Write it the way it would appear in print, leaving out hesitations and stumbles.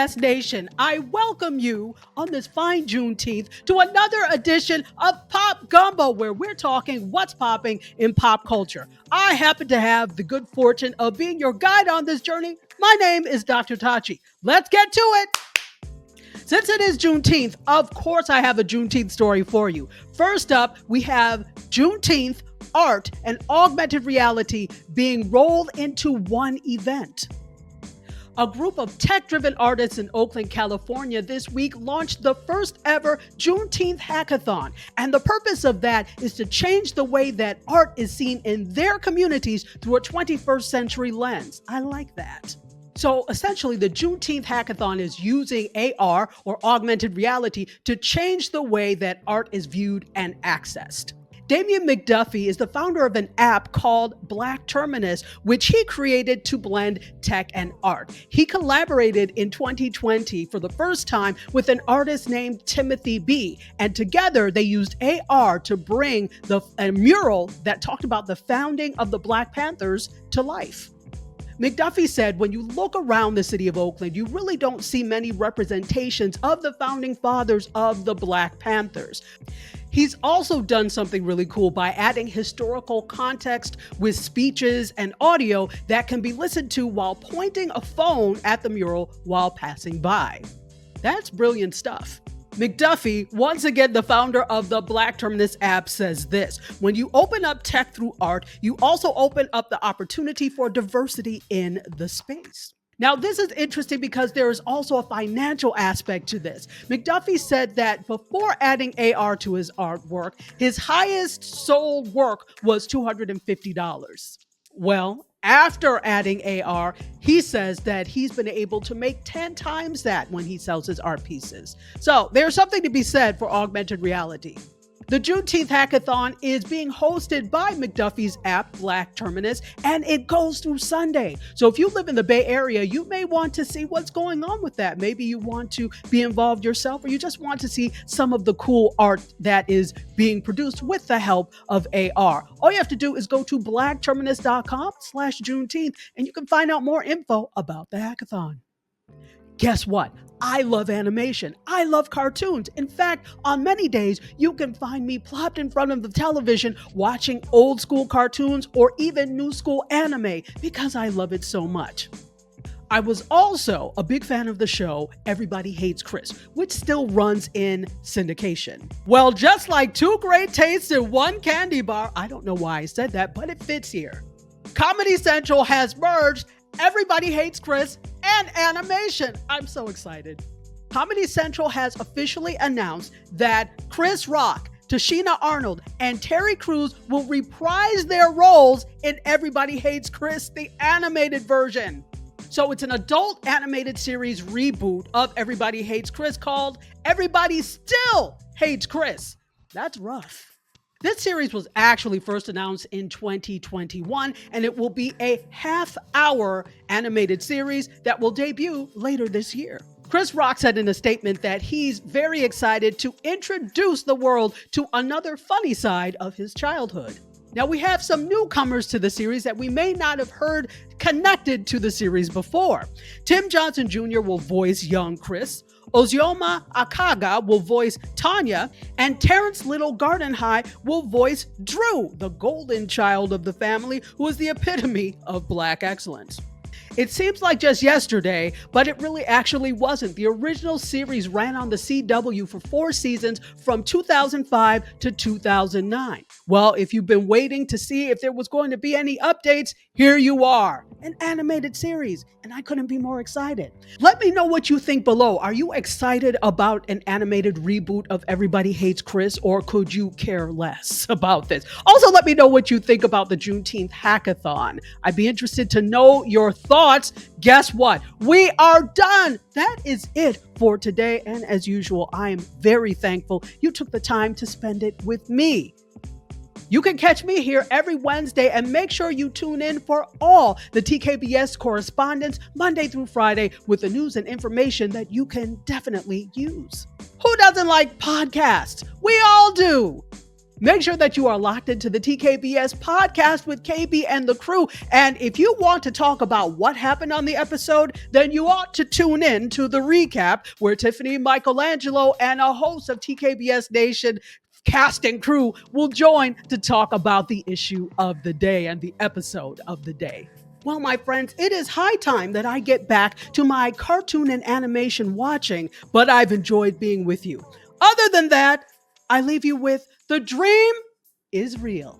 TBKS Nation, I welcome you on this fine Juneteenth to another edition of Pop Gumbo, where we're talking what's popping in pop culture. I happen to have the good fortune of being your guide on this journey. My name is Dr. Tachi. Let's get to it. Since it is Juneteenth, of course I have a Juneteenth story for you. First up, we have Juneteenth art and augmented reality being rolled into one event. A group of tech-driven artists in Oakland, California this week launched the first ever Juneteenth Hackathon. And the purpose of that is to change the way that art is seen in their communities through a 21st century lens. I like that. So essentially, the Juneteenth Hackathon is using AR or augmented reality to change the way that art is viewed and accessed. Damian McDuffie is the founder of an app called Black Terminus, which he created to blend tech and art. He collaborated in 2020 for the first time with an artist named Timothy B. And together they used AR to bring a mural that talked about the founding of the Black Panthers to life. McDuffie said, when you look around the city of Oakland, you really don't see many representations of the founding fathers of the Black Panthers. He's also done something really cool by adding historical context with speeches and audio that can be listened to while pointing a phone at the mural while passing by. That's brilliant stuff. McDuffie, once again the founder of the Black Terminus app, says this: when you open up tech through art, you also open up the opportunity for diversity in the space. Now, this is interesting because there is also a financial aspect to this. McDuffie said that before adding AR to his artwork, his highest sold work was $250. Well, after adding AR, he says that he's been able to make 10 times that when he sells his art pieces. So there's something to be said for augmented reality. The Juneteenth Hackathon is being hosted by McDuffie's app, Black Terminus, and it goes through Sunday. So if you live in the Bay Area, you may want to see what's going on with that. Maybe you want to be involved yourself, or you just want to see some of the cool art that is being produced with the help of AR. All you have to do is go to blackterminus.com/Juneteenth, and you can find out more info about the hackathon. Guess what? I love animation. I love cartoons. In fact, on many days, you can find me plopped in front of the television watching old school cartoons or even new school anime because I love it so much. I was also a big fan of the show Everybody Hates Chris, which still runs in syndication. Well, just like two great tastes in one candy bar, I don't know why I said that, but it fits here. Comedy Central has merged Everybody Hates Chris and animation. I'm so excited. Comedy Central has officially announced that Chris Rock, Tashina Arnold, and Terry Crews will reprise their roles in Everybody Hates Chris, the animated version. So it's an adult animated series reboot of Everybody Hates Chris called Everybody Still Hates Chris. That's rough. This series was actually first announced in 2021, and it will be a half-hour animated series that will debut later this year. Chris Rock said in a statement that he's very excited to introduce the world to another funny side of his childhood. Now, we have some newcomers to the series that we may not have heard connected to the series before. Tim Johnson Jr. will voice young Chris. Ozioma Akaga will voice Tanya, and Terrence Little Gardenhigh will voice Drew, the golden child of the family, who is the epitome of Black excellence. It seems like just yesterday, but it really actually wasn't. The original series ran on the CW for 4 seasons from 2005 to 2009. Well, if you've been waiting to see if there was going to be any updates, here you are. An animated series, and I couldn't be more excited. Let me know what you think below. Are you excited about an animated reboot of Everybody Hates Chris, or could you care less about this? Also, let me know what you think about the Juneteenth Hackathon. I'd be interested to know your thoughts. Guess what? We are done. That is it for today. And as usual, I am very thankful you took the time to spend it with me. You can catch me here every Wednesday, and make sure you tune in for all the TKBS correspondence Monday through Friday with the news and information that you can definitely use. Who doesn't like podcasts? We all do. Make sure that you are locked into the TKBS podcast with KB and the crew. And if you want to talk about what happened on the episode, then you ought to tune in to the recap where Tiffany Michelangelo and a host of TKBS Nation cast and crew will join to talk about the issue of the day and the episode of the day. Well, my friends, it is high time that I get back to my cartoon and animation watching, but I've enjoyed being with you. Other than that, I leave you with the dream is real.